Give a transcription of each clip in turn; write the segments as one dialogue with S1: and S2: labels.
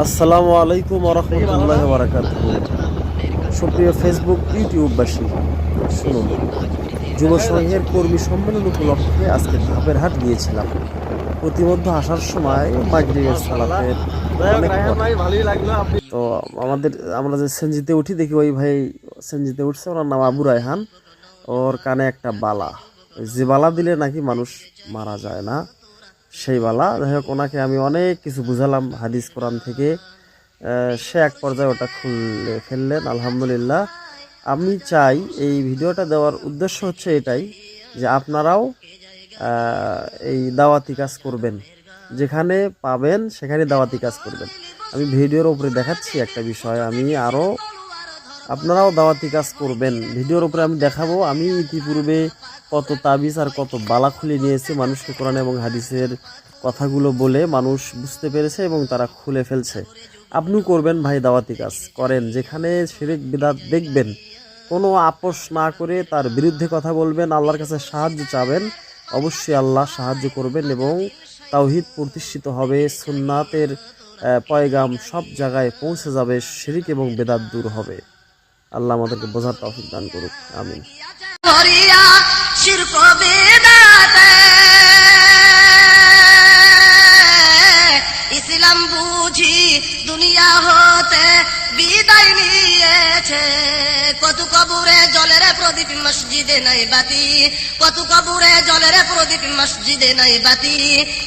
S1: আসসালামু আলাইকুম ওয়া রাহমাতুল্লাহি ওয়া বারাকাতুহু। সুপ্রিয় ফেসবুক ইউটিউববাসী, শুনুন, যুব সংঘের কর্মী সম্মেলন উপলক্ষে আজকে ধাপের হাট গিয়েছিলাম। প্রতিমধ্যে আসার সময় মাগরিবের সালাতের অনেক পরে। তো আমরা যে সেনজিতে উঠি, দেখি ওই ভাই সেনজিতে উঠছে, ওনার নাম আবু রায়হান। ওর কানে একটা বালা, যে বালা দিলে নাকি মানুষ মারা যায় না, সেই বালা। যাই হোক, ওনাকে আমি অনেক কিছু বুঝালাম হাদিস কোরআন থেকে। সে এক পর্যায়ে ওটা খুলে ফেললেন, আলহামদুলিল্লাহ। আমি চাই এই ভিডিওটা দেওয়ার উদ্দেশ্য হচ্ছে এটাই, যে আপনারাও এই দাওয়াতি কাজ করবেন, যেখানে পাবেন সেখানে দাওয়াতি কাজ করবেন। আমি ভিডিওর উপরে দেখাচ্ছি একটা বিষয়, আপনারাও দাওয়াতি কাজ করবেন। ভিডিওর উপরে আমি দেখাবো আমি ইতিপূর্বে কত তাবিজ আর কত বালা খুলে নিয়েছি, মানুষকে কোরআন এবং হাদিসের কথাগুলো বলে মানুষ বুঝতে পেরেছে এবং তারা খুলে ফেলছে। আপনিও করবেন ভাই, দাওয়াতি কাজ করেন। যেখানে শিরক বিদআত দেখবেন, কোনো আপোষ না করে তার বিরুদ্ধে কথা বলবেন, আল্লাহর কাছে সাহায্য চাবেন। অবশ্যই আল্লাহ সাহায্য করবেন এবং তাওহীদ প্রতিষ্ঠিত হবে, সুন্নাতের পয়গাম সব জায়গায় পৌঁছে যাবে, শিরক এবং বিদআত দূর হবে। আল্লাহ আমাদেরকে বোঝার তৌফিক দান করুক, আমিন।
S2: ইসলাম বুঝি দুনিয়া হতে বিদায় নিয়েছে, কত কবরে জলের প্রদীপ মসজিদে নাই বাতি, কত কবরে জলের প্রদীপ মসজিদে নাই বাতি,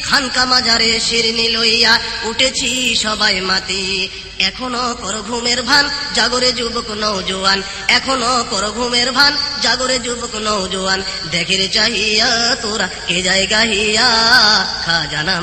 S2: খানকা মাজারে শিরনি লইয়া উঠেছি সবাই মাতি। এখনো কর ঘুমের ভান, জাগরে যুবক নওজোয়ান, এখনো কর ঘুমের ভান, জাগরে যুবক নওজোয়ান, দেখের চাহিয়া তোরা কে জায়গা হিয়া খাজানা